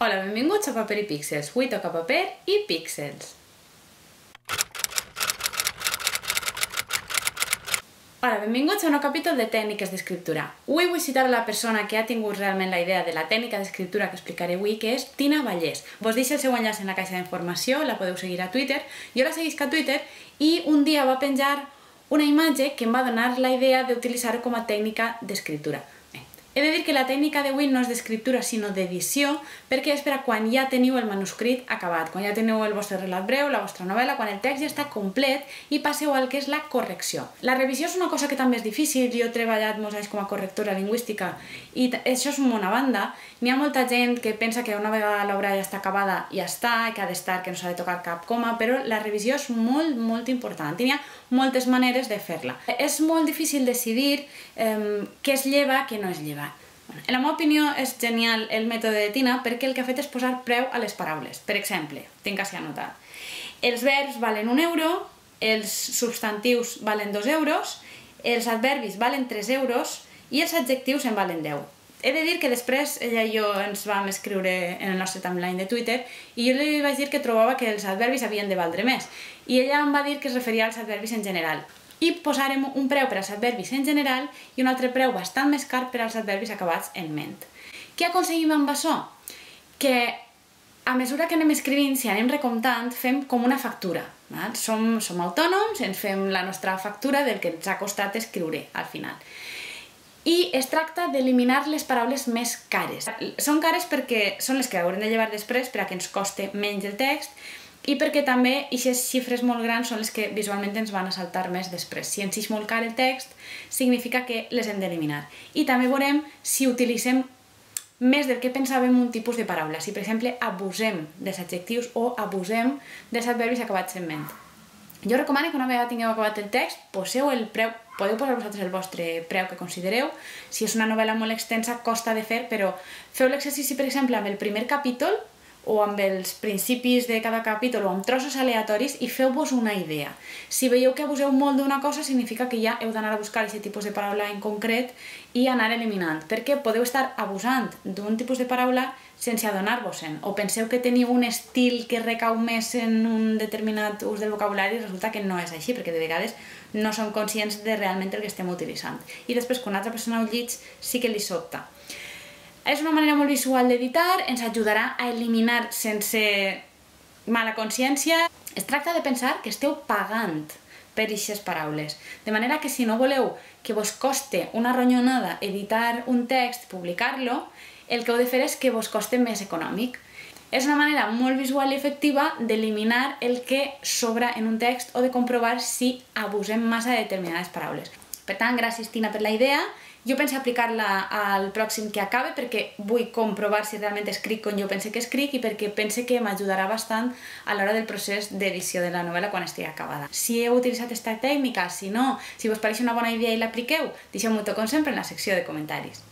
Hola, benvinguts a Paper i Píxels. Avui toca paper i píxels. Hola, benvinguts a un nou capítol de tècniques d'escriptura. Avui vull citar la persona que ha tingut realment la idea de la tècnica d'escriptura que explicaré avui, que és Tina Vallès. Vos deixo el seu enllaç en la caixa d'informació, la podeu seguir a Twitter. Jo la seguisc a Twitter i un dia va penjar una imatge que em va donar la idea d'utilitzar-ho com a tècnica d'escriptura. He de dir que la tècnica d'avui no és d'escriptura sinó d'edició, perquè és per a quan ja teniu el manuscrit acabat, quan ja teniu el vostre relat breu, la vostra novel·la, quan el text ja està complet i passeu al que és la correcció. La revisió és una cosa que també és difícil, jo he treballat molts anys com a correctora lingüística i això és una banda. N'hi ha molta gent que pensa que una vegada l'obra ja està acabada ja està, que ha d'estar, que no s'ha de tocar cap coma, però la revisió és molt important i n'hi ha moltes maneres de fer-la. És molt difícil decidir què es lleva, què no es lleva. En la meva opinió és genial el mètode de Tina perquè el que ha fet és posar preu a les paraules. Per exemple, tinc així anotat. Els verbs valen 1 euro, els substantius valen 2 euros, els adverbis valen 3 euros i els adjectius en valen 10. He de dir que després ella i jo ens vam escriure en el nostre timeline de Twitter i jo li vaig dir que trobava que els adverbis havien de valdre més i ella em va dir que es referia als adverbis en general. I posarem un preu per als adverbis en general i un altre preu bastant més car per als adverbis acabats en ment. Què aconseguim amb això? Que a mesura que anem escrivint, si anem recomptant, fem com una factura. Som autònoms, ens fem la nostra factura del que ens ha costat escriure al final. I es tracta d'eliminar les paraules més cares. Són cares perquè són les que haurem de llevar després per a que ens coste menys el text i perquè també aquestes xifres molt grans són les que visualment ens van a saltar més després. Si ens és molt car el text, significa que les hem d'eliminar. I també veurem si utilitzem més del que pensàvem un tipus de paraula. Si, per exemple, abusem dels adjectius o abusem dels adverbis acabats en ment. Jo recomano que una vegada tingueu acabat el text, poseu el preu, podeu posar vosaltres el vostre preu que considereu. Si és una novel·la molt extensa, costa de fer, però feu l'exercici, per exemple, amb el primer capítol o amb els principis de cada capítol o amb trossos aleatoris i feu-vos una idea. Si veieu que abuseu molt d'una cosa, significa que ja heu d'anar a buscar aquest tipus de paraula en concret i anar eliminant, perquè podeu estar abusant d'un tipus de paraula sense adonar-vos-en, o penseu que teniu un estil que recau més en un determinat ús del vocabulari i resulta que no és així, perquè de vegades no som conscients de realment el que estem utilitzant. I després, quan una altra persona ho llig, sí que li sobta. És una manera molt visual d'editar, ens ajudarà a eliminar sense mala consciència. Es tracta de pensar que esteu pagant per aquestes paraules, de manera que si no voleu que vos coste una ronyonada editar un text, publicar-lo, el que heu de fer és que vos coste més econòmic. És una manera molt visual i efectiva d'eliminar el que sobra en un text o de comprovar si abusem massa de determinades paraules. Per tant, gràcies Tina per la idea. Jo penso aplicar-la al pròxim que acabe perquè vull comprovar si realment escric com jo pense que escric i perquè pense que m'ajudarà bastant a l'hora del procés d'edició de la novel·la quan estigui acabada. Si heu utilitzat aquesta tècnica, si no, si vos pareix una bona idea i l'apliqueu, deixeu-m'ho com sempre en la secció de comentaris.